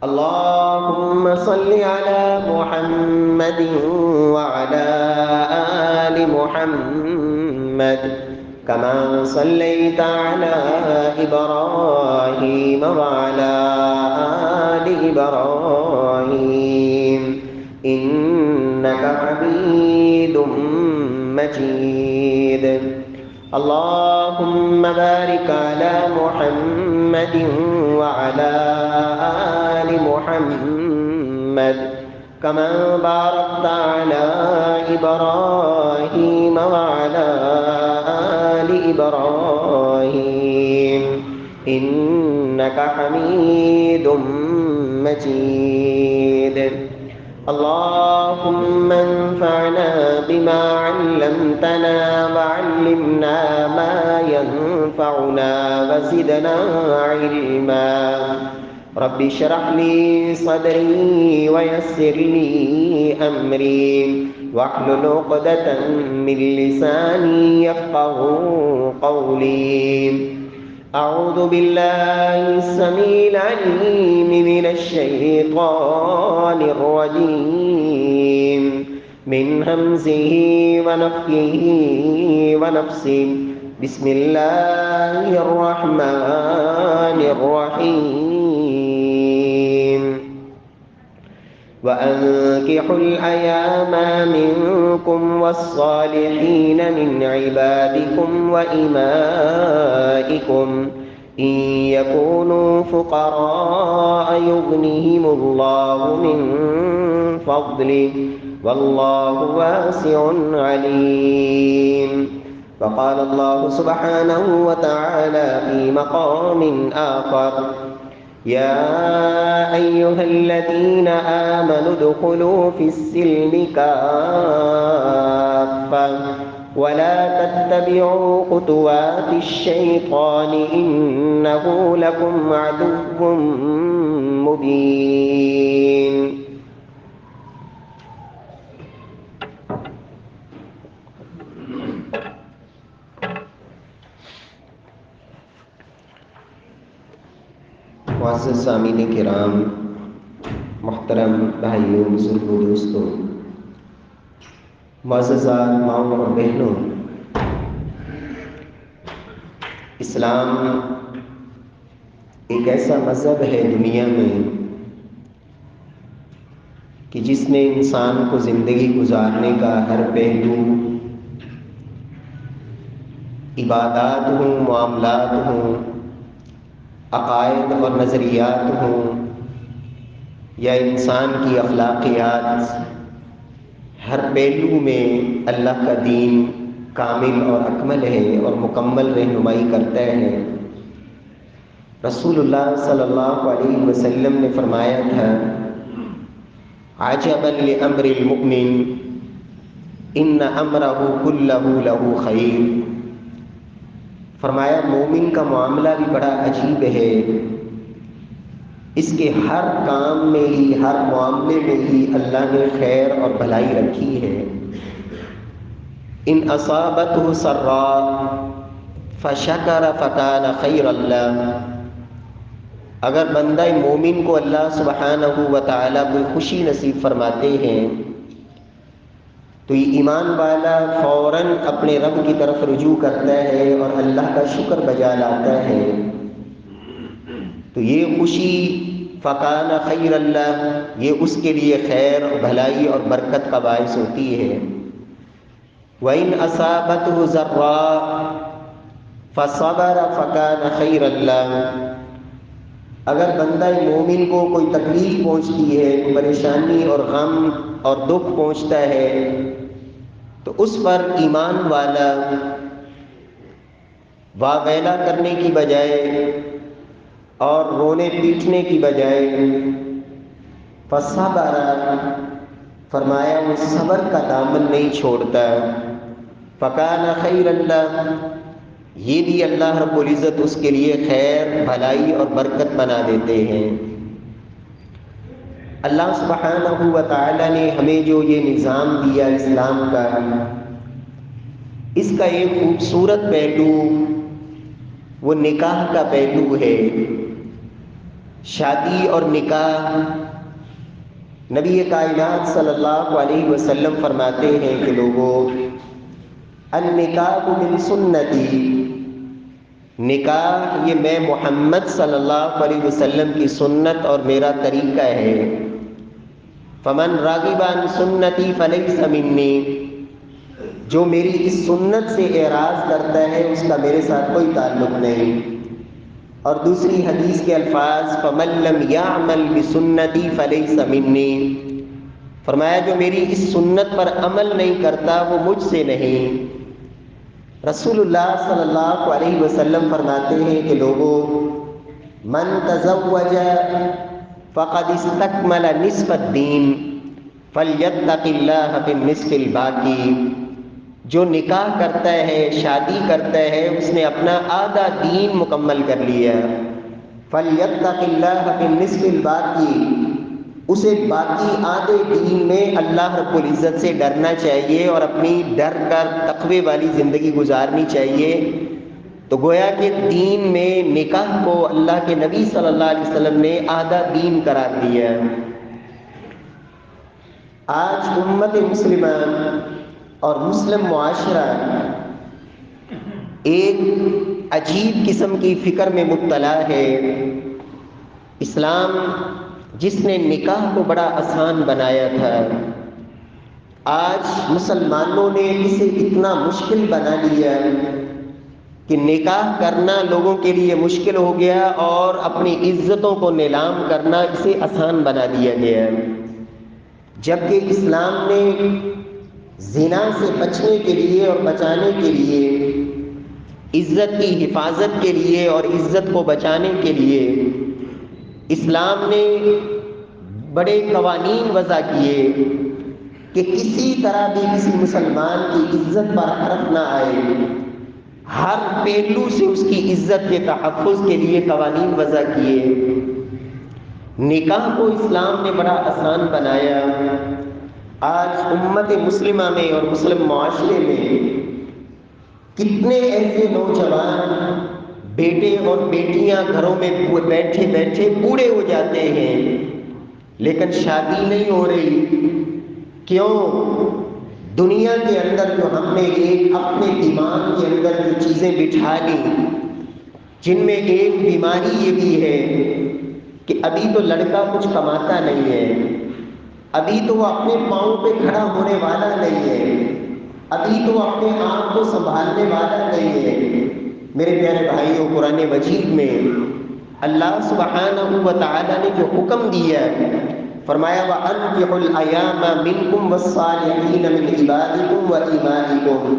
اللهم صل على محمد وعلى آل محمد كما صليت على إبراهيم وعلى آل إبراهيم إنك حميد مجيد. اللهم بارك على محمد وعلى آل محمد كما باركت على إبراهيم وعلى آل إبراهيم إنك حميد مجيد. اللهم انفعنا بما علمتنا وعلمنا ما ينفعنا وزدنا علما. رب اشرح لي صدري ويسر لي أمري واحلل عقدة من لساني يفقهوا قولي. أعوذ بالله السميع العليم من الشيطان الرجيم من همزه ونفخه ونفسه. بسم الله الرحمن الرحيم. وأنكحوا الأيام منكم والصالحين من عبادكم وإمائكم إن يكونوا فقراء يغنهم الله من فضله والله واسع عليم. وقال الله سبحانه وتعالى في مقام آخر: يا أيها الذين آمنوا ادخلوا في السلم كافة ولا تتبعوا خطوات الشيطان إنه لكم عدو مبين. معزز سامعین کرام، محترم بھائیوں، بزرگوں، دوستوں، معززات ماؤں اور بہنوں، اسلام ایک ایسا مذہب ہے دنیا میں کہ جس نے انسان کو زندگی گزارنے کا ہر پہلو، عبادات ہوں، معاملات ہوں، عقائد اور نظریات ہوں یا انسان کی اخلاقیات، ہر پہلو میں اللہ کا دین کامل اور اکمل ہے اور مکمل رہنمائی کرتا ہے۔ رسول اللہ صلی اللہ علیہ وسلم نے فرمایا تھا: عجبا لامر المؤمن ان امرہ کلہ لہ خیر۔ فرمایا مومن کا معاملہ بھی بڑا عجیب ہے، اس کے ہر کام میں ہی، ہر معاملے میں ہی اللہ نے خیر اور بھلائی رکھی ہے۔ ان اصابتہ سراء فشکر فکان خیرا لہ۔ اگر بندہ مومن کو اللہ سبحانہ و تعالیٰ کوئی خوشی نصیب فرماتے ہیں تو یہ ایمان والا فوراً اپنے رب کی طرف رجوع کرتا ہے اور اللہ کا شکر بجا لاتا ہے، تو یہ خوشی فکان خیر اللہ، یہ اس کے لیے خیر، بھلائی اور برکت کا باعث ہوتی ہے۔ وَإِنْ أَصَابَتْهُ ضَرَّاءُ فَصَبَرَ فَكَانَ خَيْرًا لَهُ۔ اگر بندہ مومن کو کوئی تکلیف پہنچتی ہے، کوئی پریشانی اور غم اور دکھ پہنچتا ہے تو اس پر ایمان والا واویلا کرنے کی بجائے اور رونے پیٹنے کی بجائے فصبر، فرمایا وہ صبر کا دامن نہیں چھوڑتا، فکان خیرا لہ، یہ بھی اللہ رب العزت اس کے لیے خیر، بھلائی اور برکت بنا دیتے ہیں۔ اللہ سبحانہ و تعالی نے ہمیں جو یہ نظام دیا اسلام کا، اس کا ایک خوبصورت پہلو وہ نکاح کا پہلو ہے۔ شادی اور نکاح، نبی کائنات صلی اللہ علیہ وسلم فرماتے ہیں کہ لوگوں، النکاح من سنتی، نکاح یہ میں محمد صلی اللہ علیہ وسلم کی سنت اور میرا طریقہ ہے۔ فمن راغب عن سنتی فلیس منی، جو میری اس سنت سے اعراض کرتا ہے اس کا میرے ساتھ کوئی تعلق نہیں۔ اور دوسری حدیث کے الفاظ، فمن لم یعمل بسنتی فلیس منی، فرمایا جو میری اس سنت پر عمل نہیں کرتا وہ مجھ سے نہیں۔ رسول اللہ صلی اللہ علیہ وسلم فرماتے ہیں کہ لوگوں، من تزوج فقد استکمل نصف الدین فلیتق اللہ فی النصف الباقی، جو نکاح کرتا ہے، شادی کرتا ہے، اس نے اپنا آدھا دین مکمل کر لیا۔ فلیتق اللہ فی النصف الباقی، اسے باقی آدھے دین میں اللہ رب العزت سے ڈرنا چاہیے اور اپنی ڈر کر تقوی والی زندگی گزارنی چاہیے۔ تو گویا کہ دین میں نکاح کو اللہ کے نبی صلی اللہ علیہ وسلم نے آدھا دین قرار دیا۔ آج امت مسلمہ اور مسلم معاشرہ ایک عجیب قسم کی فکر میں مبتلا ہے۔ اسلام جس نے نکاح کو بڑا آسان بنایا تھا، آج مسلمانوں نے اسے اتنا مشکل بنا لیا کہ نکاح کرنا لوگوں کے لیے مشکل ہو گیا اور اپنی عزتوں کو نیلام کرنا اسے آسان بنا دیا گیا۔ جبکہ اسلام نے زنا سے بچنے کے لیے اور بچانے کے لیے، عزت کی حفاظت کے لیے اور عزت کو بچانے کے لیے اسلام نے بڑے قوانین وضع کیے کہ کسی طرح بھی کسی مسلمان کی عزت پر حرف نہ آئے۔ ہر پہلو سے اس کی عزت کے تحفظ کے لیے قوانین وضع کیے۔ نکاح کو اسلام نے بڑا آسان بنایا۔ آج امت مسلمہ میں اور مسلم معاشرے میں کتنے ایسے نوجوان بیٹے اور بیٹیاں گھروں میں بیٹھے بیٹھے بوڑھے ہو جاتے ہیں لیکن شادی نہیں ہو رہی۔ کیوں؟ دنیا کے اندر جو ہم نے ایک اپنے دماغ کے اندر جو چیزیں بٹھا لی، جن میں ایک بیماری یہ بھی ہے کہ ابھی تو لڑکا کچھ کماتا نہیں ہے، ابھی تو وہ اپنے پاؤں پہ کھڑا ہونے والا نہیں ہے، ابھی تو اپنے آپ کو سنبھالنے والا نہیں ہے۔ میرے پیارے بھائیوں، قرآن مجید میں اللہ سبحانہ و تعالی نے جو حکم دیا فرمایا وَأَنكِحُوا الْأَيَامَ مِنكُمْ وَالصَّالِحِينَ مِنْ عِبَادِكُمْ وَإِمَائِكُمْ،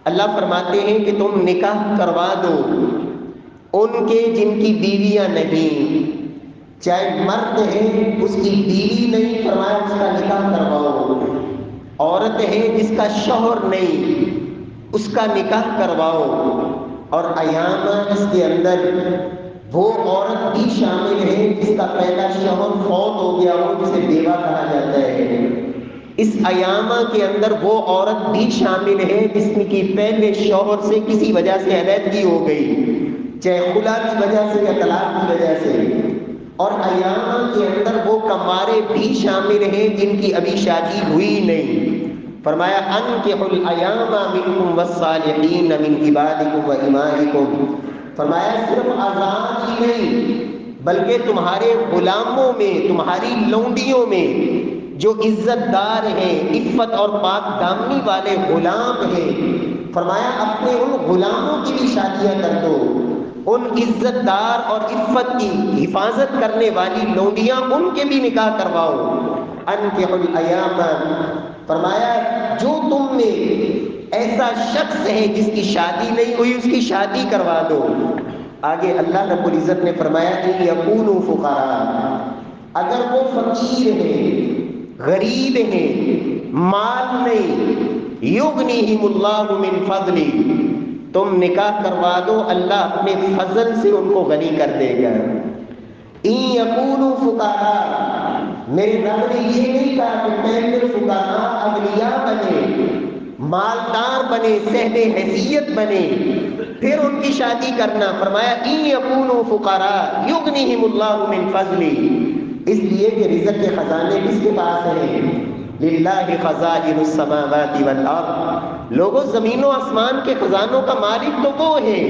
اللہ فرماتے ہیں کہ تم نکاح کروا دو ان کے جن کی بیویاں نہیں، چاہے مرد ہے اس کی بیوی نہیں، فرمایا اس کا نکاح کرواؤ، عورت ہے جس کا شوہر نہیں اس کا نکاح کرواؤ۔ اور ایام اس کے اندر وہ عورت بھی شامل ہے جس کا پہلا شوہر فوت ہو گیا ہو، جسے بیوہ کہا جاتا ہے۔ اس ایام کے اندر وہ عورت بھی شامل ہے جس کی پہلے شوہر سے کسی وجہ سے علیحدگی ہو گئی، چاہے خلا کی وجہ سے یا طلاق کی وجہ سے۔ اور ایام کے اندر وہ کنوارے بھی شامل ہیں جن کی ابھی شادی ہوئی نہیں۔ فرمایا انکحوا الایام منکم والصالحین من عبادکم وامائکم، فرمایا صرف آزاد ہی نہیں بلکہ تمہارے غلاموں میں، تمہاری لونڈیوں میں جو عزت دار ہیں، عفت اور پاک دامنی والے غلام ہیں، فرمایا اپنے ان غلاموں کی بھی شادیاں کر دو، ان عزت دار اور عفت کی حفاظت کرنے والی لونڈیاں ان کے بھی نکاح کرواؤ۔ انکحوا الایام، فرمایا جو تم میں ایسا شخص ہے جس کی شادی نہیں ہوئی اس کی شادی کروا دو۔ آگے اللہ رب العزت نے فرمایا ان یکونوا فقراء، اگر وہ فقیر ہیں، غریب ہیں، مال نہیں، یغنیہم اللہ من فضلہ، تم نکاح کروا دو، اللہ اپنے فضل سے ان کو غنی کر دے گا۔ ان یکونوا فقراء، میرے رب نے یہ نہیں کہا کہ پہلے فقراء اغنیاء بنے، مالدار بنے، صاحب حیثیت بنے، پھر ان کی شادی کرنا۔ فرمایا ان یکونوا فقراء یغنیہم اللہ من فضلہ، اس لیے کہ رزق کے خزانے کس کے پاس ہیں؟ للہ خزائن السماوات والارض، لوگوں زمین و آسمان کے خزانوں کا مالک تو وہ ہے۔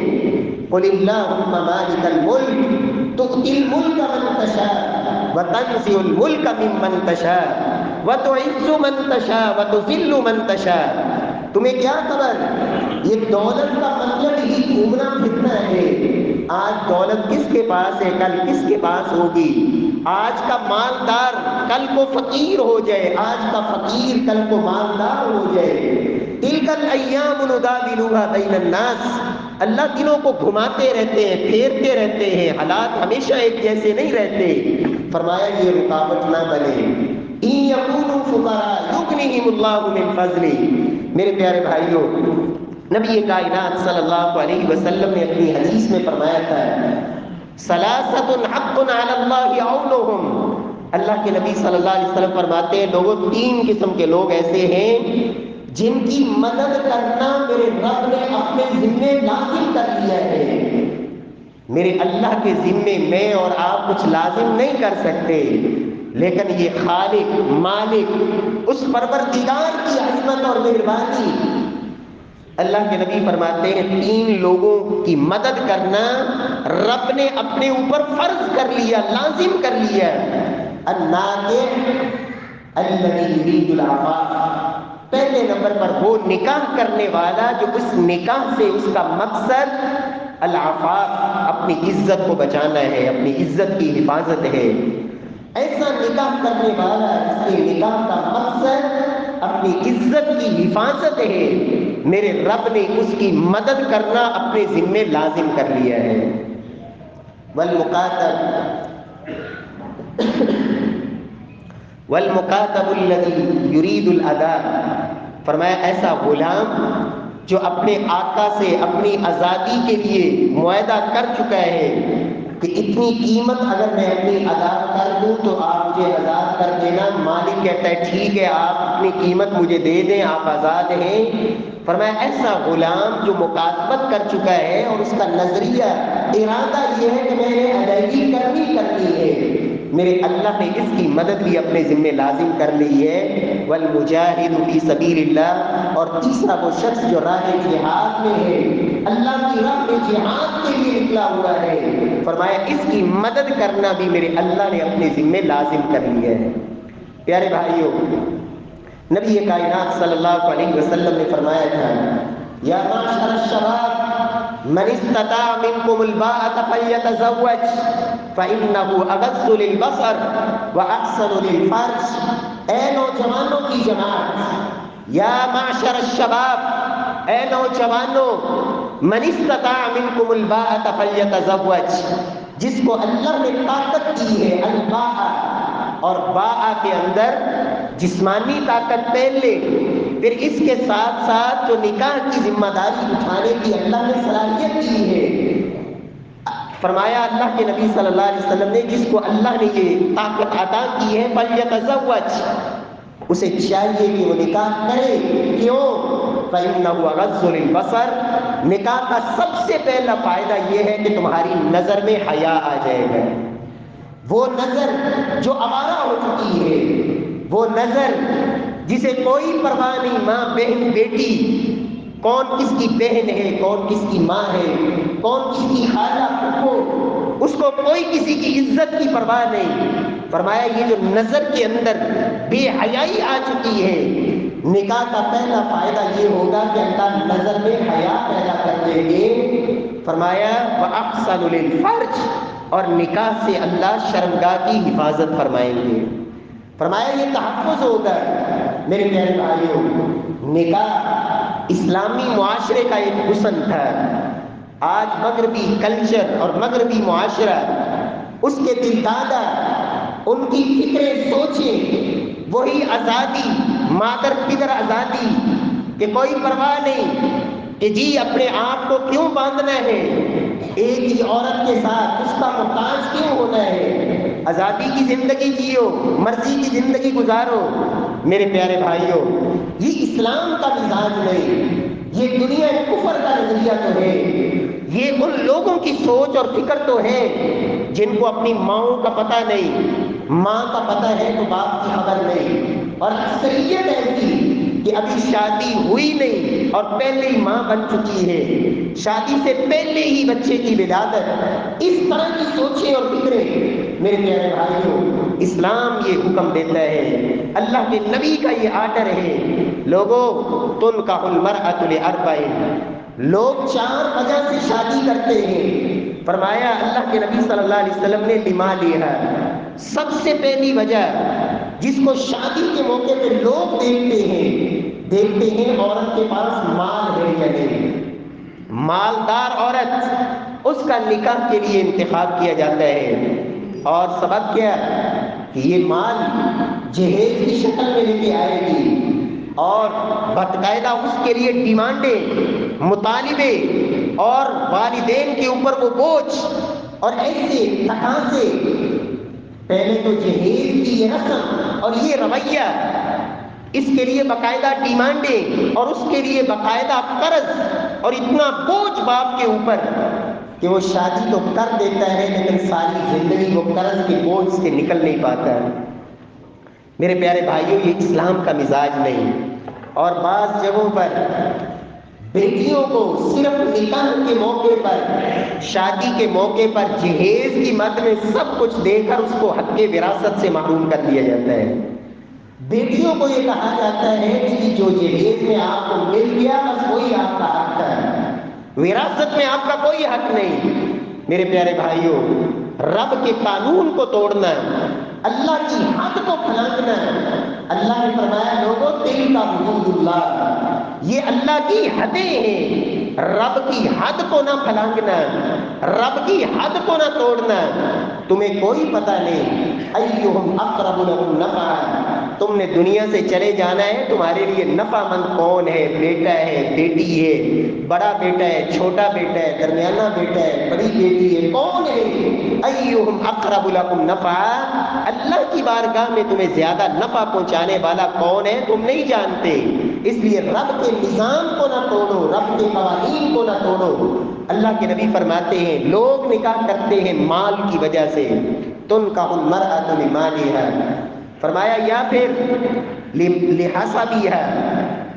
قل اللہم مالک الملک تؤتی الملک من تشاء وتنزع الملک ممن تشاء وتعز من تشاء وتذل من تشاء۔ تمہیں کیا خبر؟ یہ دولت کا مطلب ہی گھومنا پھرنا ہے۔ آج دولت کس کے پاس ہے، کل کس کے پاس ہوگی۔ آج کا مالدار کل کو فقیر ہو جائے، آج کا فقیر کل کو مالدار ہو جائے۔ تلک الایام نداولها بین الناس، اللہ دنوں کو گھماتے رہتے ہیں، پھیرتے رہتے ہیں، حالات ہمیشہ ایک جیسے نہیں رہتے۔ فرمایا یہ رکاوٹ نہ بنے۔ ان یکونوا فقراء یغنیہم اللہ من فضلہ۔ میرے پیارے بھائیوں، نبی کائنات صلی اللہ علیہ وسلم نے اپنی حدیث میں فرمایا تھا ثلاثۃ حق علی اللہ عونہم، اللہ کے نبی صلی اللہ علیہ وسلم فرماتے ہیں لوگوں تین قسم کے لوگ ایسے ہیں جن کی مدد کرنا میرے رب نے اپنے ذمے لازم کر لیا ہے۔ میرے اللہ کے ذمے میں اور آپ کچھ لازم نہیں کر سکتے، لیکن یہ خالق مالک اس پروردگار کی عظمت اور مہربانی، اللہ کے نبی فرماتے ہیں تین لوگوں کی مدد کرنا رب نے اپنے اوپر فرض کر لیا، لازم کر لیا۔ الناکح الذی یرید العفاف، پہلے نمبر پر وہ نکاح کرنے والا جو اس نکاح سے اس کا مقصد العفاف، اپنی عزت کو بچانا ہے، اپنی عزت کی حفاظت ہے۔ ایسا نکاح کرنے والا جس کے نکاح کا مقصد اپنی عزت کی حفاظت ہے، میرے رب نے اس کی مدد کرنا اپنے ذمے لازم کر لیا ہے۔ والمکاتب الذی یرید الاداء، فرمایا ایسا غلام جو اپنے آقا سے اپنی آزادی کے لیے معاہدہ کر چکا ہے کہ اتنی قیمت اگر میں اپنی ادا کر دوں تو آپ مجھے آزاد کر دینا، مالک کہتا ہے ٹھیک ہے آپ اپنی قیمت مجھے دے دیں، آپ آزاد ہیں۔ فرمایا ایسا غلام جو مکاتبت کر چکا ہے اور اس کا نظریہ ارادہ یہ ہے کہ میں نے ادائیگی کرنی ہے، میرے اللہ نے اس کی مدد بھی اپنے ذمے لازم کر لی ہے۔ والمجاہد فی سبیل اللہ، اور تیسرا وہ شخص جو راہ جہاد میں ہے، اللہ کی راہ میں جہاد کے لیے نکلا ہوا ہے، فرمایا اس کی مدد کرنا بھی میرے اللہ نے اپنے ذمے لازم کر لیا ہے۔ پیارے بھائیوں، نبی کائنات صلی اللہ علیہ وسلم نے فرمایا تھا یا معشر الشباب من استطاع منکم الباءۃ فلیتزوج فإنه اغض للبصر واحسن للفرج۔ اے نوجوانوں کی جماعت، یا معشر الشباب، اے نوجوانوں، من استطاع منکم الباءۃ فلیتزوج، جس کو اللہ نے طاقت دی ہے الباء، اور باء کے اندر جسمانی طاقت پہن لے، پھر اس کے ساتھ ساتھ جو نکاح کی ذمہ داری اٹھانے کی اللہ نے صلاحیت دی ہے، فرمایا اللہ کے نبی صلی اللہ علیہ وسلم نے جس کو اللہ نے یہ طاقت عطا کی ہے فلیتزوج، اسے چاہیے کہ وہ نکاح کرے۔ کیوں؟ فإنه أغض للبصر، نکاح کا سب سے پہلا فائدہ یہ ہے کہ تمہاری نظر میں حیا آ جائے گا۔ وہ نظر جو آوارہ ہو چکی ہے، وہ نظر جسے کوئی پرواہ نہیں، ماں بہن بیٹی، کون کس کی بہن ہے، کون کس کی ماں ہے، کون کس کی خالہ پھپھو، اس کو کوئی کسی کی عزت کی پرواہ نہیں۔ فرمایا یہ جو نظر کے اندر بے حیائی آ چکی ہے، نکاح کا پہلا فائدہ یہ ہوگا کہ اللہ نظر میں حیا پیدا کر دیں گے۔ فرمایا وَأَحْسَنُ لِلْفَرْجِ، اور نکاح سے اللہ شرمگاہ کی حفاظت فرمائیں گے۔ فرمایا یہ تحفظ ہوگا۔ میرے پیارے بھائیوں، نکاح اسلامی معاشرے کا ایک حسن تھا۔ آج مغربی کلچر اور مغربی معاشرہ، اس کے دل دادا، ان کی فکریں سوچیں وہی آزادی، مادر پدر آزادی کہ کوئی پرواہ نہیں کہ جی اپنے آپ کو کیوں باندھنا ہے ایک ہی عورت کے ساتھ، اس کا محتاج کیوں ہونا ہے، آزادی کی زندگی جیو، مرضی کی زندگی گزارو۔ میرے پیارے بھائیوں، یہ اسلام کا مزاج نہیں، یہ دنیا کفر کا نظریہ تو ہے، یہ ان لوگوں کی سوچ اور فکر تو ہے جن کو اپنی ماؤں کا پتہ نہیں، ماں کا پتہ ہے تو باپ کی خبر نہیں، اور اکثریت ایسی کہ ابھی شادی ہوئی نہیں اور پہلے ہی ماں بن چکی ہے، شادی سے پہلے ہی بچے کی ولادت، اس طرح کی سوچیں اور فکریں۔ میرے پیارے بھائیوں، اسلام یہ حکم دیتا ہے، اللہ کے نبی کا یہ آرڈر ہے، لوگوں تنکح المرأۃ لاربع، لوگ 4 وجہ سے شادی کرتے ہیں، فرمایا اللہ کے نبی صلی اللہ علیہ وسلم نے لما لیا، سب سے پہلی وجہ جس کو شادی کے موقع پہ لوگ دیکھتے ہیں عورت کے پاس مال ہے یا نہیں، مالدار عورت، اس کا نکاح کے لیے انتخاب کیا جاتا ہے، اور سبب کیا کہ یہ مال جہیز کی شکل میں لے کے آئے گی، اور باقاعدہ اس کے لیے ڈیمانڈیں، مطالبے، اور والدین کے اوپر وہ بوجھ اور ایسے تقاضے، پہلے تو جہیز کی یہ رسم اور یہ رویہ، اس کے لیے باقاعدہ ڈیمانڈیں اور اس کے لیے باقاعدہ قرض، اور اتنا بوجھ باپ کے اوپر کہ وہ شادی تو کر دیتا ہے لیکن ساری زندگی وہ قرض کے بوجھ سے نکل نہیں پاتا ہے۔ میرے پیارے بھائیوں، یہ اسلام کا مزاج نہیں، اور بعض جگہوں پر بیٹیوں کو صرف نکاح کے موقع پر، شادی کے موقع پر جہیز کی مد میں سب کچھ دے کر اس کو حق وراثت سے محروم کر دیا جاتا ہے۔ بیٹیوں کو یہ کہا جاتا ہے کہ جو جہیز میں آپ کو مل گیا بس وہی آپ کا حق ہے، وراثت میں آپ کا کوئی حق نہیں۔ میرے پیارے بھائیوں، رب کے قانون کو توڑنا، اللہ کی حد کو پھلانگنا، اللہ نے فرمایا لوگوں تلک حدود اللہ، یہ اللہ کی حدیں ہیں، رب کی حد کو نہ پھلانگنا، رب کی حد کو نہ توڑنا۔ تمہیں کوئی پتہ نہیں ایہم اقرب لکم نفعا، تم نے دنیا سے چلے جانا ہے، تمہارے لیے نفع مند کون ہے، بیٹا ہے، بیٹی ہے، بڑا بیٹا ہے، چھوٹا بیٹا ہے، درمیانہ بیٹا ہے، بڑی بیٹی ہے، کون ہے؟ ایہم اقرب لکم نفعا، اللہ کی بارگاہ میں تمہیں زیادہ نفع پہنچانے والا کون ہے تم نہیں جانتے، اس لیے رب کے نظام کو نہ توڑو، رب کے قوانین کو نہ توڑو۔ اللہ کے نبی فرماتے ہیں لوگ نکاح کرتے ہیں مال کی وجہ سے، تنکح المرأۃ لمالها، فرمایا یا پھر لحسبها،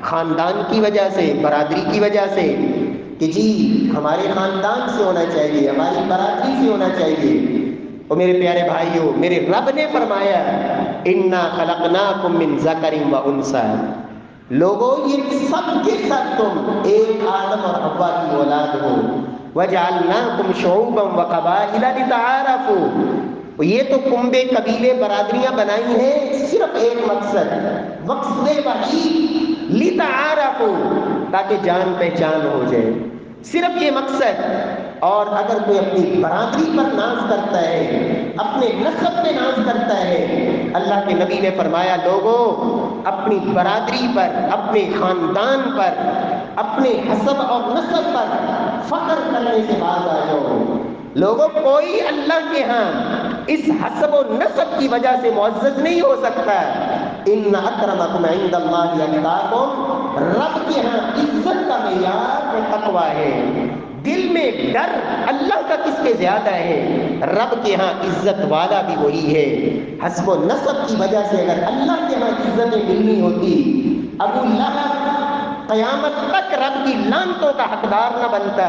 خاندان کی وجہ سے، برادری کی وجہ سے، کہ جی ہمارے خاندان سے ہونا چاہیے، ہماری برادری سے ہونا چاہیے۔ اور میرے پیارے بھائیوں، میرے رب نے فرمایا انا خلقناکم من ذکر و انثی، لوگوں یہ سب کے سب تم ایک آدم اور حوا کی اولاد ہو، وجعلناکم شعوبا وقبائل لتعارفوا، یہ تو کنبے قبیلے برادریاں بنائی ہیں صرف ایک مقصد، مقصد وحید لتعارفوا، تاکہ جان پہچان ہو جائے، صرف یہ مقصد۔ اور اگر کوئی اپنی برادری پر ناز کرتا ہے، اپنے نسب پہ ناز کرتا ہے، اللہ کے نبی نے فرمایا لوگوں اپنی برادری پر، اپنے خاندان پر، اپنے حسب اور نسب پر فخر کرنے سے باز آ جاؤ۔ لوگوں کوئی اللہ کے ہاں اس حسب و نسب کی وجہ سے معزز نہیں ہو سکتا۔ ان اکرمکم عند اللہ اتقاکم، رب کے ہاں عزت کا معیار وہ تقویٰ ہے۔ دل میں ڈر اللہ کا کس کے زیادہ ہے، رب کے ہاں عزت والا بھی وہی ہے۔ حسب و نسب کی وجہ سے اگر اللہ کے ہاں عزتیں ملنی ہوتی، ابو لہب قیامت تک رب کی لعنتوں کا حقدار نہ بنتا،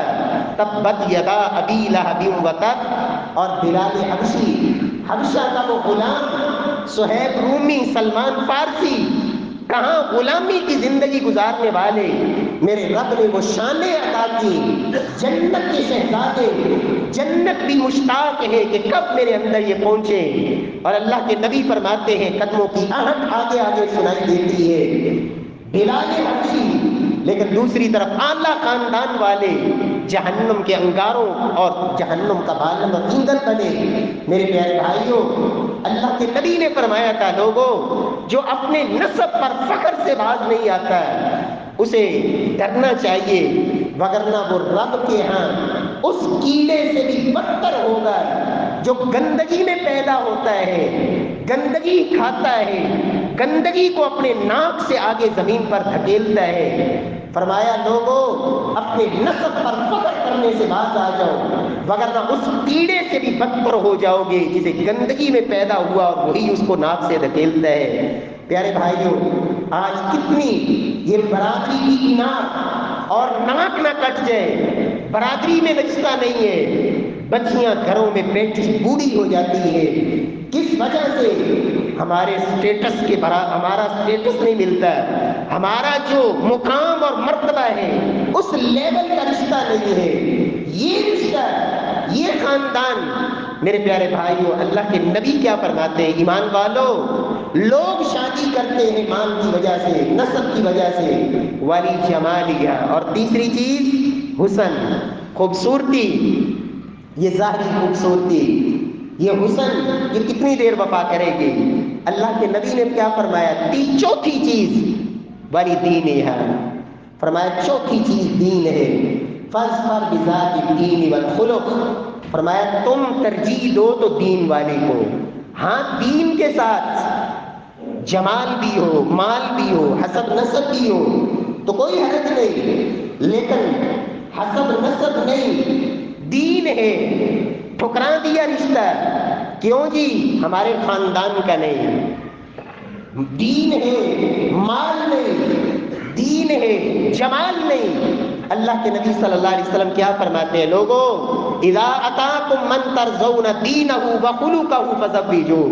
تبت یدا ابی لہب وتب، اور بلال حبشی، حبشہ کا وہ غلام صہیب رومی، سلمان فارسی، کہاں غلامی کی زندگی گزارنے والے، میرے رب نے وہ شانیں عطا کی، جنت کے شہزادے، جنت بھی مشتاق ہے کہ کب میرے اندر یہ پہنچے۔ اور اللہ کے نبی فرماتے ہیں قدموں کی آہٹ آگے آگے سنائی دیتی ہے، بلال حبشی، لیکن دوسری طرف اعلیٰ خاندان والے جہنم کے انگاروں اور جہنم کا بالم ایندھن بنے۔ میرے پیارے بھائیوں، اللہ کے نبی نے فرمایا تھا لوگوں جو اپنے نسب پر فخر سے باز نہیں آتا اسے ڈرنا چاہیے، وگرنہ وہ رب کے ہاں اس کیڑے سے بھی بدتر ہوگا جو گندگی میں پیدا ہوتا ہے، گندگی کھاتا ہے، گندگی کو اپنے ناک سے آگے زمین پر دھکیلتا ہے۔ فرمایا لوگوں اپنے نسب پر فخر کرنے سے باز آ جاؤ، وگرنہ اس کیڑے سے بھی بدتر ہو جاؤ گے جسے گندگی میں پیدا ہوا اور وہی اس کو ناک سے دھکیلتا ہے۔ پیارے بھائیوں، آج کتنی یہ برادری کی اناج اور ناک نہ کٹ جائے، برادری میں رشتہ نہیں ہے، بچیاں گھروں میں بیٹھی بوڑھی ہو جاتی ہے، کس وجہ سے؟ ہمارے سٹیٹس کے ہمارا سٹیٹس نہیں ملتا، ہمارا جو مقام اور مرتبہ ہے اس لیول کا رشتہ نہیں ہے، یہ رشتہ، یہ خاندان۔ میرے پیارے بھائیوں، اللہ کے نبی کیا فرماتے ہیں؟ ایمان والو، لوگ شادی کرتے ہیں مال کی وجہ سے، نسب کی وجہ سے، والی جمالیہ، اور تیسری چیز حسن، خوبصورتی، یہ ظاہری خوبصورتی، یہ حسن، یہ کتنی دیر وفا کرے گی؟ اللہ کے نبی نے کیا فرمایا؟ چوتھی چیز والی دین ہے، فرمایا چوتھی چیز دین ہے۔ فاظفر بذات الدین والخلق، فرمایا تم ترجیح دو تو دین والے کو، ہاں دین کے ساتھ جمال بھی ہو، مال بھی ہو، حسب نسب بھی ہو تو کوئی حرج نہیں، لیکن حسب نسب نہیں، دین ہے، ٹھکرا دیا رشتہ، کیوں جی؟ ہمارے خاندان کا نہیں، دین ہے، مال نہیں، دین ہے، جمال نہیں۔ اللہ کے نبی صلی اللہ علیہ وسلم کیا فرماتے ہیں؟ لوگوں اذا اتاکم من ترضون دینہ وخلقہ فزوجوہ،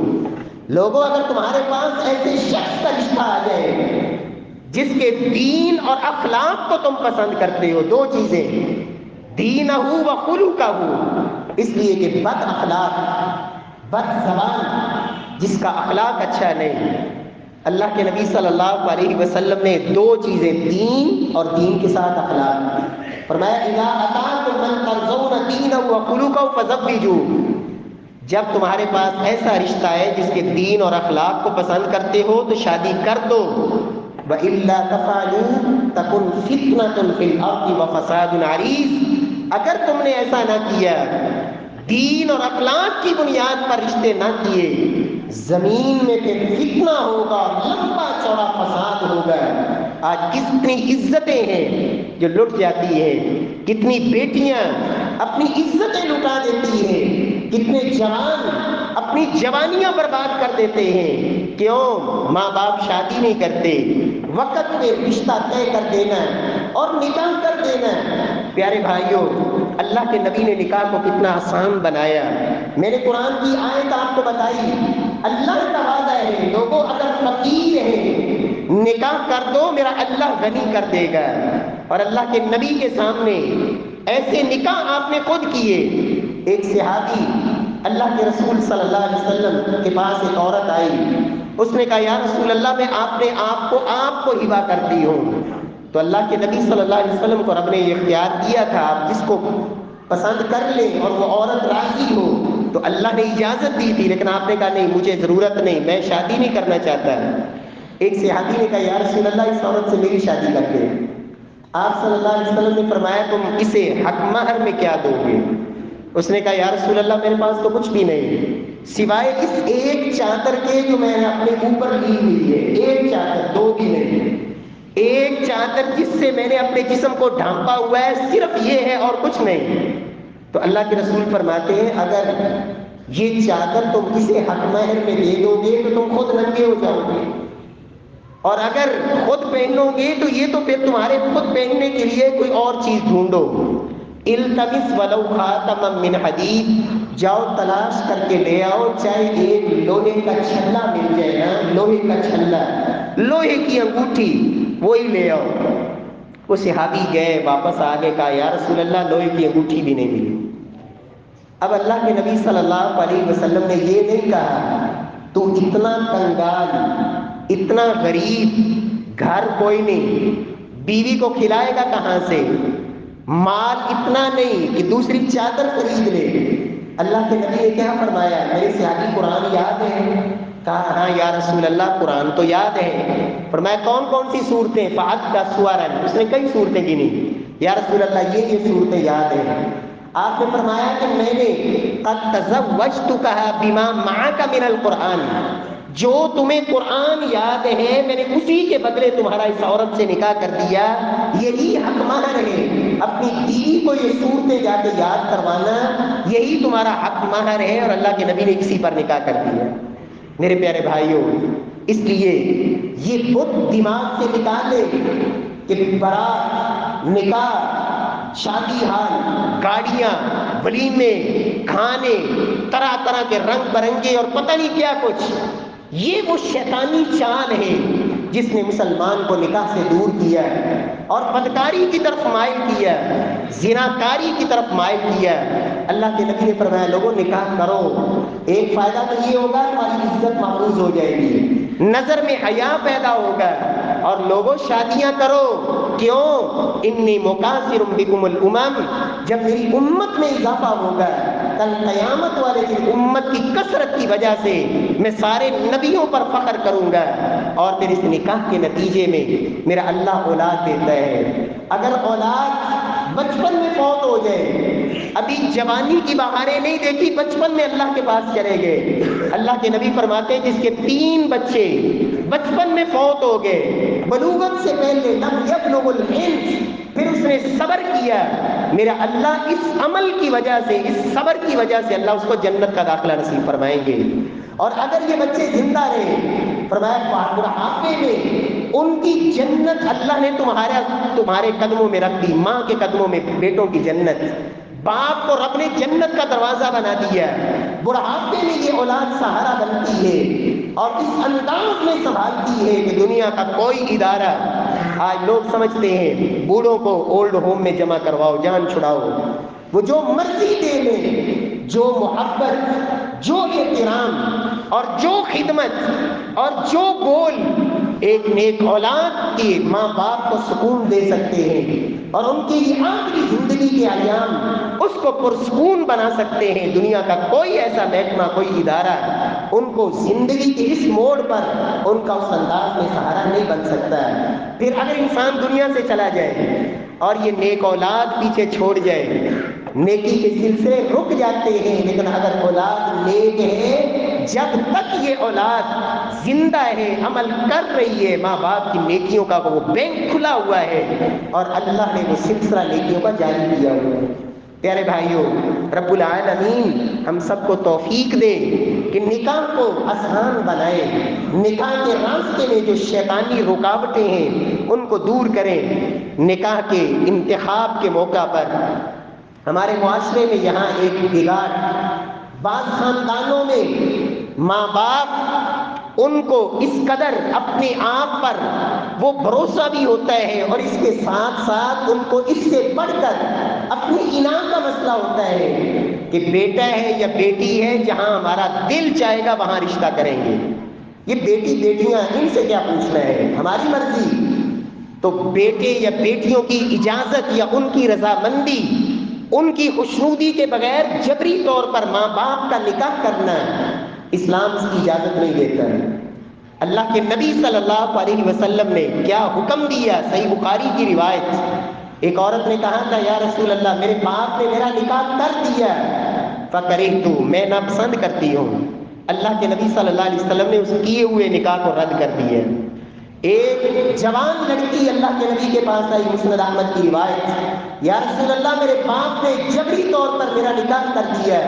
لوگوں اگر تمہارے پاس ایسے شخص کا رشتہ آ جائے جس کے دین اور اخلاق کو تم پسند کرتے ہو، دو چیزیں، دینہ وخلقہ، اس لیے کہ بد اخلاق، بد زبان، جس کا اخلاق اچھا نہیں، اللہ کے نبی صلی اللہ علیہ وسلم نے دو چیزیں، دین اور دین کے ساتھ اخلاق، فرمایا اذا اتاکم من ترضون دینہ وخلقہ فزوجوہ، جب تمہارے پاس ایسا رشتہ ہے جس کے دین اور اخلاق کو پسند کرتے ہو تو شادی کر دو، وَإِلَّا تَفْعَلُوا تَكُنْ فِتْنَةٌ فِي الْأَرْضِ وَفَسَادٌ عَرِيضٌ، اگر تم نے ایسا نہ کیا، دین اور اخلاق کی بنیاد پر رشتے نہ کیے، زمین میں پھر فتنہ ہوگا، لمبا چوڑا فساد ہوگا۔ آج کتنی عزتیں ہیں جو لٹ جاتی ہیں، کتنی بیٹیاں اپنی عزتیں لٹا دیتی ہیں، کتنے جوان اپنی جوانیاں برباد کر دیتے ہیں، کیوں؟ ماں باپ شادی نہیں کرتے، وقت پہ رشتہ طے کر دینا اور نکاح کر دینا۔ پیارے بھائیوں، اللہ کے نبی نے نکاح کو کتنا آسان بنایا، میں نے قرآن کی آیت آپ کو بتائی، اللہ کا وعدہ ہے لوگوں اگر فقیر ہیں نکاح کر دو، میرا اللہ غنی کر دے گا، اور اللہ کے نبی کے سامنے ایسے نکاح آپ نے خود کیے۔ ایک صحابی اللہ کے رسول صلی اللہ علیہ وسلم کے پاس ایک عورت آئی، اس نے کہا یا رسول اللہ میں اپنے آپ کو ہبہ کرتی ہوں، تو اللہ کے نبی صلی اللہ علیہ وسلم کو رب نے یہ اختیار دیا تھا آپ جس کو پسند کر لیں اور وہ عورت راضی ہو، تو اللہ نے اجازت دی تھی، لیکن آپ نے کہا نہیں مجھے ضرورت نہیں، میں شادی نہیں کرنا چاہتا۔ ایک صحابی نے کہا یا رسول اللہ اس عورت سے میری شادی کر دے، آپ صلی اللہ علیہ وسلم نے فرمایا تم اسے حق مہر میں کیا دو گے؟ اس نے کہا یا رسول اللہ میرے پاس تو کچھ بھی نہیں سوائے اس ایک چادر کے جو میں نے اپنے اوپر لی ہوئی ہے، ایک چادر، دو بھی نہیں، ایک چادر جس سے میں نے اپنے جسم کو ڈھانپا ہوا ہے، صرف یہ ہے اور کچھ نہیں۔ تو اللہ کے رسول فرماتے ہیں اگر یہ چادر تم اسے حق مہر میں دے دو گے تو تم خود ننگے ہو جاؤ گے، اور اگر خود پہنو گے تو یہ تو پھر تمہارے خود پہننے کے لیے کوئی اور چیز ڈھونڈو۔ التمس ولو خاتما من حدید، جاؤ تلاش کر کے لے آؤ، چاہے ایک لوہے کا چھلا مل جائے نا، لوہے کا چھلا، لوہے کی انگوٹھی، وہی لے آؤ۔ وہ صحابی گئے، واپس آ کے کہا یا رسول اللہ لوہے کی انگوٹھی بھی نہیں ملی۔ اب اللہ کے نبی صلی اللہ علیہ وسلم نے یہ نہیں کہا تو اتنا کنگال، اتنا غریب، گھر کوئی نہیں، بیوی کو کھلائے گا کہاں سے، مال اتنا نہیں کہ دوسری چادر خرید لے۔ اللہ کے نبی نے کیا فرمایا؟ میرے صحابی قرآن یاد ہے؟ کہا ہاں یا رسول اللہ قرآن تو یاد ہے۔ فرمایا کون کون سی صورتیں؟ فعد سورا، اس نے کئی صورتیں گنی، یا رسول اللہ یہ صورتیں یاد ہیں۔ آپ نے فرمایا کہ میں نے قد تزوجتکھا بما معک من القرآن، جو تمہیں قرآن یاد ہے میں نے اسی کے بدلے تمہارا اس عورت سے نکاح کر دیا، یہی حق مہر ہے۔ اپنی بیوی کو یہ صورتیں جا کے یاد کروانا یہی تمہارا حق مہر ہے، اور اللہ کے نبی نے اسی پر نکاح کر دیا۔ میرے پیارے بھائیوں، اس لیے یہ بت دماغ سے نکالے کہ برات، نکاح، شادی حال، گاڑیاں، ولیمے، کھانے، طرح طرح کے رنگ برنگے اور پتہ نہیں کیا کچھ، یہ وہ شیطانی چال ہے جس نے مسلمان کو نکاح سے دور کیا اور بدکاری کی طرف مائل کیا، زناکاری کی طرف مائل کیا۔ اللہ کے نبی نے فرمایا لوگوں نکاح کرو، ایک فائدہ تو یہ ہوگا تمہاری عزت محفوظ ہو جائے گی، نظر میں حیا پیدا ہوگا، اور لوگوں شادیاں کرو، کیوں؟ انی مکاثر بکم الامم، جب میری امت میں اضافہ ہوگا کل قیامت والے دن امت کی کثرت کی وجہ سے میں سارے نبیوں پر فخر کروں گا، اور پھر اس نکاح کے نتیجے میں میرا اللہ اولاد دیتا ہے۔ اگر اولاد بچپن میں فوت ہو جائے، ابھی جوانی کی بہاریں نہیں دیکھی، بچپن میں اللہ کے پاس چلے گئے، اللہ کے نبی فرماتے ہیں جس کے 3 بچے بچپن میں فوت ہو گئے، بلوغت سے پہلے لم یبلغ الحنث، پھر اس نے صبر کیا، میرا اللہ اس عمل کی وجہ سے، اس صبر کی وجہ سے اللہ اس کو جنت کا داخلہ نصیب فرمائیں گے۔ اور اگر یہ بچے زندہ رہے، فرمایا بڑھاپے میں ان کی جنت اللہ نے تمہارے قدموں میں رکھ دی، ماں کے قدموں میں بیٹوں کی جنت، باپ کو رب نے جنت کا دروازہ بنا دیا۔ بڑھاپے میں یہ اولاد سہارا بنتی ہے اور اس انداز میں سنبھالتی ہے کہ دنیا کا کوئی ادارہ، آج لوگ سمجھتے ہیں بوڑھوں کو اولڈ ہوم میں جمع کرواؤ، جان چھڑاؤ، وہ جو مرضی دے لیں، جو محبت، جو احترام اور جو خدمت اور جو بول ایک نیک اولاد کے ماں باپ کو سکون دے سکتے ہیں اور ان کی آخری زندگی کے ایام اس کو پرسکون بنا سکتے ہیں، دنیا کا کوئی ایسا محکمہ، کوئی ادارہ ان کو زندگی کے اس موڑ پر ان کا اس انداز میں سہارا نہیں بن سکتا۔ پھر اگر انسان دنیا سے چلا جائے اور یہ نیک اولاد پیچھے چھوڑ جائے، نیکی کے سلسلے رک جاتے ہیں، لیکن اگر اولاد نیک ہے، جب تک یہ اولاد زندہ ہے، عمل کر رہی ہے، ماں باپ کی نیکیوں کا وہ بینک کھلا ہوا ہے اور اللہ نے وہ سلسلہ نیکیوں کا جاری کیا ہوا ہے۔ پیارے بھائیوں، رب العالمین ہم سب کو توفیق دے کہ نکاح کو آسان بنائے، نکاح کے راستے میں جو شیطانی رکاوٹیں ہیں ان کو دور کریں۔ نکاح کے انتخاب کے موقع پر ہمارے معاشرے میں یہاں ایک بگاڑ، بعض خاندانوں میں ماں باپ ان کو اس قدر اپنے آپ پر وہ بھروسہ بھی ہوتا ہے اور اس کے ساتھ ساتھ ان کو اس سے بڑھ کر اپنی انعام کا مسئلہ ہوتا ہے کہ بیٹا ہے یا بیٹی ہے، جہاں ہمارا دل چاہے گا وہاں رشتہ کریں گے۔ یہ بیٹی بیٹیاں ان سے کیا پوچھنا ہے، ہماری مرضی۔ تو بیٹے یا بیٹیوں کی اجازت یا ان کی رضامندی، ان کی خوشنودی کے بغیر جبری طور پر ماں باپ کا نکاح کرنا اسلام اس کی اجازت نہیں دیتا ہے۔ اللہ کے نبی صلی اللہ علیہ وسلم نے کیا حکم دیا، صحیح بخاری کی روایت، ایک عورت نے کہا تھا یا رسول اللہ میرے باپ نے میرا نکاح کر دیا، فکرہتُ، میں ناپسند کرتی ہوں۔ اللہ کے نبی صلی اللہ علیہ وسلم نے اس کیے ہوئے نکاح کو رد کر دیا۔ ایک جوان لڑکی اللہ کے نبی کے پاس آئی، مسند احمد کی روایت، یا رسول اللہ میرے باپ نے جبری طور پر میرا نکاح کر دیا،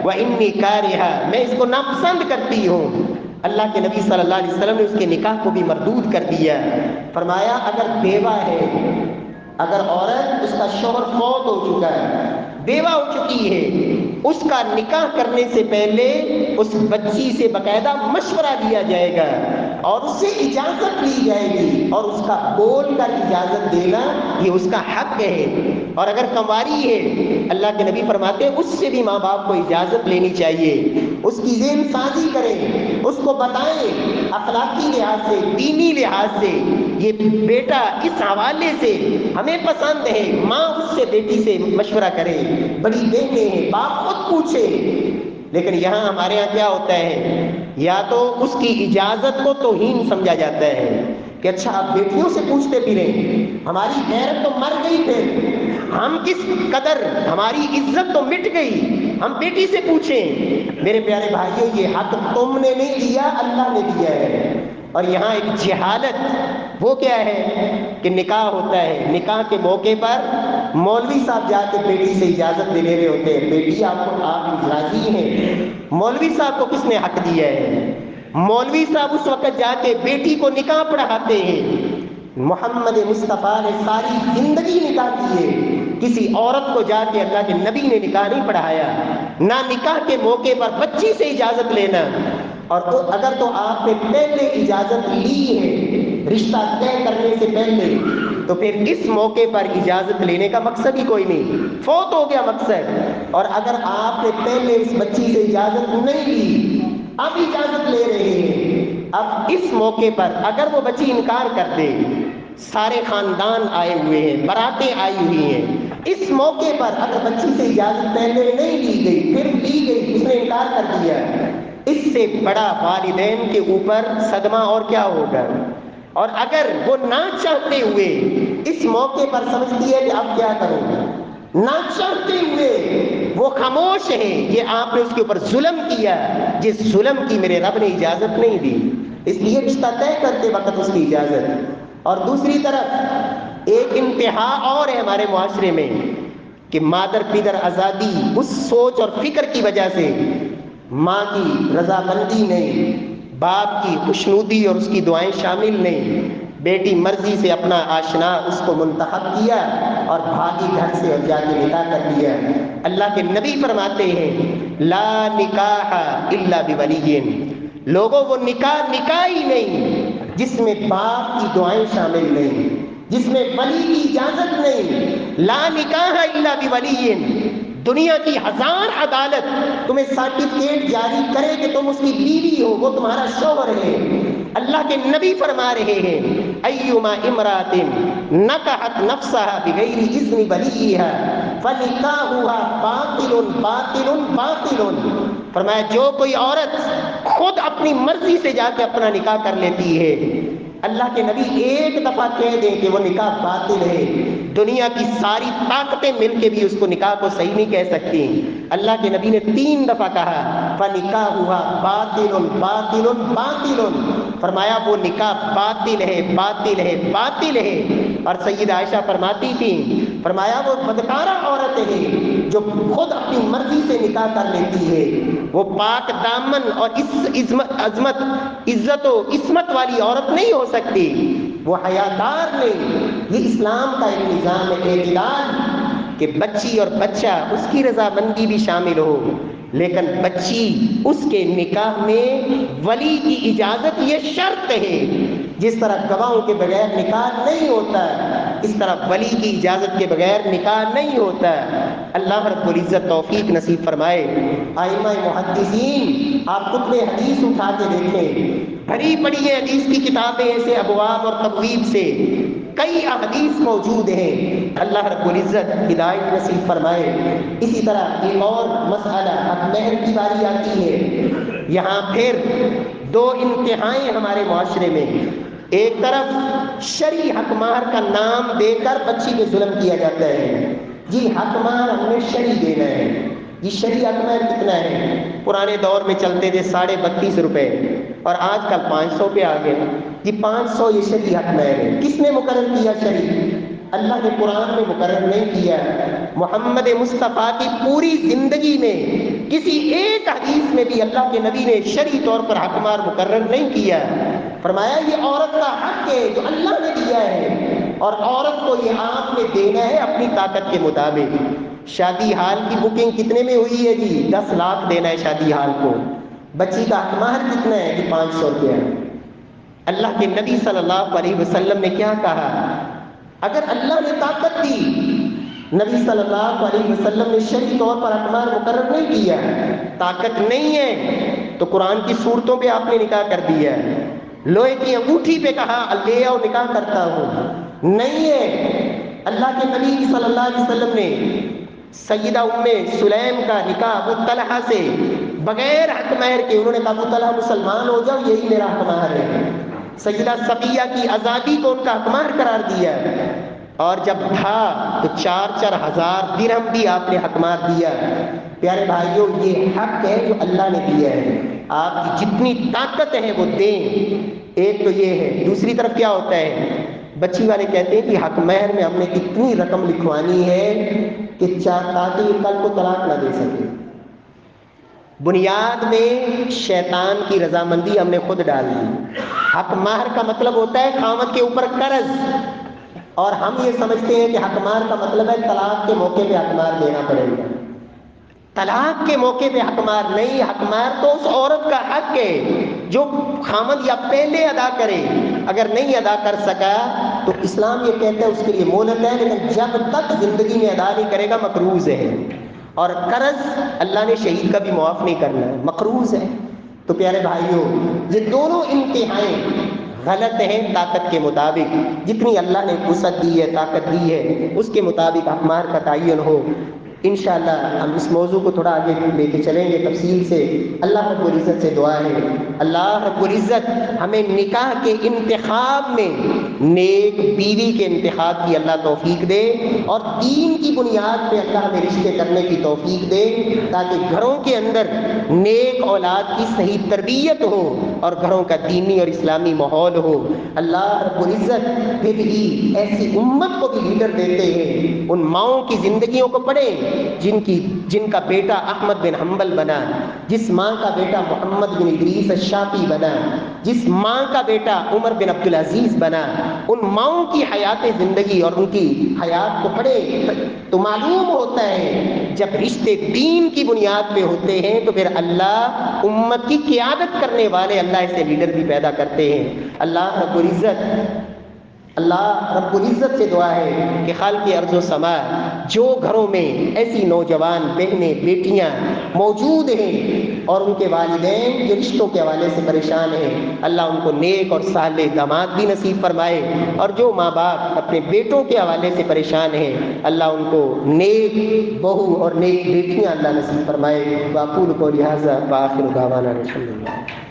وَإِنِّي كَارِهَةٌ، میں اس کو ناپسند کرتی ہوں۔ اللہ کے نبی صلی اللہ علیہ وسلم نے اس کے نکاح کو بھی مردود کر دیا۔ فرمایا اگر بیوہ ہے، اگر عورت اس کا شوہر فوت ہو چکا ہے، بیوہ ہو چکی ہے، اس کا نکاح کرنے سے پہلے اس بچی سے باقاعدہ مشورہ لیا جائے گا اور اس سے اجازت لی جائے گی، اور اس کا بول کر اجازت دینا یہ اس کا حق ہے۔ اور اگر کنواری ہے، اللہ کے نبی فرماتے ہیں اس سے بھی ماں باپ کو اجازت لینی چاہیے، اس کی ذہن سازی کریں، اس کو بتائیں اخلاقی لحاظ سے، دینی لحاظ سے یہ بیٹا اس حوالے سے ہمیں پسند ہے، ماں اس سے بیٹی سے مشورہ کرے، بڑی بہنیں ہیں، باپ خود پوچھے۔ لیکن یہاں ہمارے یہاں کیا ہوتا ہے، یا تو اس کی اجازت کو توہین سمجھا جاتا ہے کہ اچھا آپ بیٹیوں سے پوچھتے پھریں، ہماری غیرت تو مر گئی، پھر ہم کس قدر، ہماری عزت تو مٹ گئی، ہم بیٹی سے پوچھیں میرے پیارے بھائیوں یہ حق تم نے نہیں دیا، اللہ نے دیا ہے۔ اور یہاں ایک جہالت وہ کیا ہے کہ نکاح ہوتا ہے، نکاح کے موقع پر مولوی صاحب جا کے بیٹی سے اجازت لے رہے ہوتے ہیں، بیٹی آپ راضی ہیں؟ مولوی صاحب کو کس نے حق دیا ہے؟ مولوی صاحب اس وقت جا کے بیٹی کو نکاح پڑھاتے ہیں۔ محمد مصطفیٰ نے ساری زندگی نکاح کی ہے، کسی عورت کو جا کے اللہ کے نبی نے نکاح نہیں پڑھایا۔ نہ نکاح کے موقع پر بچی سے اجازت لینا، اور اگر تو آپ نے پہلے اجازت لی ہے رشتہ طے کرنے سے پہلے، تو پھر اس موقع پر اجازت لینے کا مقصد ہی کوئی نہیں، فوت ہو گیا مقصد۔ اور اگر آپ نے پہلے اس بچی سے اجازت نہیں لی، اب اجازت لے رہے ہیں، اب اس موقع پر اگر وہ بچی انکار کر دے، سارے خاندان آئے ہوئے ہیں، باراتیں آئی ہوئی ہیں، اس موقع پر اگر بچی سے اجازت پہلے نہیں لی گئی پھر لی گئی، اس نے انکار کر دیا، اس سے بڑا والدین کے اوپر صدمہ اور کیا ہوگا؟ اور اگر وہ نہ چاہتے ہوئے اس موقع پر سمجھتی ہے کہ اب کیا کروں گا، نہ چاہتے ہوئے وہ خاموش ہے، یہ آپ نے اس کے اوپر ظلم کیا، جس ظلم کی میرے رب نے اجازت نہیں دی، اس لیے رشتہ طے کرتے وقت اس کی اجازت۔ اور دوسری طرف ایک انتہا اور ہے ہمارے معاشرے میں کہ مادر پدر آزادی، اس سوچ اور فکر کی وجہ سے ماں کی رضامندی نہیں، باپ کی خوشنودی اور اس کی دعائیں شامل نہیں، بیٹی مرضی سے اپنا آشنا اس کو منتخب کیا اور بھاگی گھر سے اور جا کے نکاح کر دیا۔ اللہ کے نبی فرماتے ہیں لا نکاح الا بولی، لوگوں وہ نکاح ہی نہیں جس میں باپ کی دعائیں شامل نہیں، جس میں ولی کی اجازت نہیں۔ لا نکاح الا بولی، دنیا کی ہزار عدالت تمہیں سرٹیفکیٹ جاری کرے کہ تم اس کی بیوی ہو، وہ تمہارا شوہر ہے، اللہ کے نبی فرما رہے ہیں ایما امرات نکحت نفسها بغیر اذن ولیھا فنکاحها باطل باطل باطل، فرمایا جو کوئی عورت خود اپنی مرضی سے جا کے اپنا نکاح کر لیتی ہے، اللہ کے نبی ایک دفعہ کہہ دیں کہ وہ نکاح باطل ہے، دنیا کی ساری طاقتیں مل کے بھی اس کو نکاح کو صحیح نہیں کہہ سکتی۔ اللہ کے نبی نے 3 دفعہ کہا فَنِكَاحُهَا بَاطِلٌ بَاطِلٌ بَاطِلٌ، فرمایا وہ نکاح باطل ہے باطل ہے باطل ہے۔ اور سیدہ عائشہ فرماتی تھی، فرمایا وہ بدکارہ عورت ہے جو خود اپنی مرضی سے نکاح کر لیتی ہے، وہ پاک دامن اور عظمت عزت و عصمت والی عورت نہیں ہو سکتی، وہ حیادار نہیں۔ یہ اسلام کا ایک نظام ہے اعتدال کہ بچی اور بچہ اس کی رضامندی بھی شامل ہو، لیکن بچی اس کے نکاح میں ولی کی اجازت یہ شرط ہے۔ جس طرح گواہوں کے بغیر نکاح نہیں ہوتا، اس طرح ولی کی اجازت کے بغیر نکاح نہیں ہوتا۔ اللہ رب العزت توفیق نصیب فرمائے۔ ائمہ محدثین آپ کتب حدیث اٹھا کے دیکھیں، بھری پڑی ہے حدیث کی کتابیں ایسے ابواب اور تبویب سے، کئی احادیث موجود ہیں، اللہ رب العزت ہدایت نصیب فرمائے۔ اسی طرح ایک اور مسئلہ، اب مہر کی باری آتی ہے، یہاں پھر 2 انتہائیں ہمارے معاشرے میں، ایک طرف شرعی حق مہر کا نام دے کر بچی پہ ظلم کیا جاتا ہے، جی حق مہر ہم نے شرعی دینا ہے، یہ شرعی حق مہر کتنا ہے؟ پرانے دور میں چلتے تھے 32.5 روپے اور آج کل 500 پہ آ گئے، جی 500 یہ شرعی حق مہر ہے۔ کس نے مقرر کیا شرعی؟ اللہ نے قرآن میں مقرر نہیں کیا، محمد مصطفیٰ کی پوری زندگی میں کسی ایک حدیث میں بھی اللہ کے نبی نے شرعی طور پر حق مہر مقرر نہیں کیا۔ فرمایا یہ عورت کا حق ہے جو اللہ نے دیا ہے، اور عورت کو یہ آپ نے دینا ہے اپنی طاقت کے مطابق۔ شادی ہال کی بکنگ کتنے میں ہوئی ہے جی؟ 10 لاکھ دینا ہے شادی ہال کو، بچی کا حق مہر کتنا ہے جی؟ 500 روپیہ۔ اللہ کے نبی صلی اللہ علیہ وسلم نے کیا کہا؟ اگر اللہ نے طاقت دی، نبی صلی اللہ علیہ وسلم نے شرعی طور پر حق مہر مقرر نہیں کیا، طاقت نہیں ہے تو قرآن کی صورتوں پہ آپ نے نکاح کر دیا، لوہے کی انگوٹھی پہ کہا لے آؤ نکاح کرتا ہوں، نہیں ہے۔ اللہ کے نبی صلی اللہ علیہ وسلم نے سیدہ ام سلیم کا نکاح ابو طلحہ سے بغیر حق مہر کے، انہوں نے کہا ابو طلحہ مسلمان ہو جاؤ یہی میرا حق مہر ہے، سیدہ صفیہ کی آزادی کو ان کا حق مہر قرار دیا۔ اور جب تھا تو 4,000 درہم بھی آپ نے حق مال دیا۔ پیارے بھائیوں، یہ حق ہے جو اللہ نے دیا ہے، آپ کی جتنی طاقت ہے وہ دیں۔ ایک تو یہ ہے، دوسری طرف کیا ہوتا ہے، بچی والے کہتے ہیں کہ حق مہر میں ہم نے اتنی رقم لکھوانی ہے کہ تاکہ یہ کل کو طلاق نہ دے سکے۔ بنیاد میں شیطان کی رضامندی ہم نے خود ڈال دی۔ حق مہر کا مطلب ہوتا ہے خاوند کے اوپر قرض، اور ہم یہ سمجھتے ہیں کہ حق مہر کا مطلب ہے طلاق کے موقع پہ حق مہر دینا پڑے گا۔ طلاق کے موقع پہ حق مہر نہیں، حق مہر تو اس عورت کا حق ہے جو خاوند یا پہلے ادا کرے، اگر نہیں ادا کر سکا تو اسلام یہ کہتا ہے اس کے لیے مہلت ہے، لیکن جب تک زندگی میں ادا نہیں کرے گا مقروض ہے۔ اور قرض اللہ نے شہید کا بھی معاف نہیں کرنا ہے، مقروض ہے۔ تو پیارے بھائیوں، یہ دونوں انتہائیں غلط ہیں طاقت کے مطابق۔ جتنی اللہ نے وسعت دی ہے، طاقت دی ہے، اس کے مطابق حق مہر کا تعین ہو۔ انشاءاللہ ہم اس موضوع کو تھوڑا آگے لے کے چلیں گے تفصیل سے۔ اللہ رب العزت سے دعا ہے، اللہ رب العزت ہمیں نکاح کے انتخاب میں نیک بیوی کے انتخاب کی اللہ توفیق دے، اور دین کی بنیاد پہ اللہ ہمیں رشتے کرنے کی توفیق دے، تاکہ گھروں کے اندر نیک اولاد کی صحیح تربیت ہو اور گھروں کا دینی اور اسلامی ماحول ہو۔ اللہ رب العزت پھر ہی ایسی امت کو بھی لیڈر دیتے ہیں۔ ان ماؤں کی زندگیوں کو پڑھیں جن کا بیٹا احمد بن حنبل بنا، جس ماں کا بیٹا محمد بن ادریس الشافعی بنا، جس ماں کا بیٹا عمر بن عبدالعزیز بنا۔ ان ماؤں کی حیات زندگی اور ان کی حیات کو پڑھیں تو معلوم ہوتا ہے جب رشتے دین کی بنیاد پہ ہوتے ہیں تو پھر اللہ امت کی قیادت کرنے والے اللہ ایسے لیڈر بھی پیدا کرتے ہیں۔ اللہ رب العزت سے دعا ہے کہ خالق ارض و سما جو گھروں میں ایسی نوجوان بہنیں بیٹیاں موجود ہیں اور ان کے والدین جو رشتوں کے حوالے سے پریشان ہیں، اللہ ان کو نیک اور صالح داماد بھی نصیب فرمائے، اور جو ماں باپ اپنے بیٹوں کے حوالے سے پریشان ہیں اللہ ان کو نیک بہو اور نیک بیٹیاں اللہ نصیب فرمائے۔ واقول قولی ھذا وآخر دعوانا الحمدللہ۔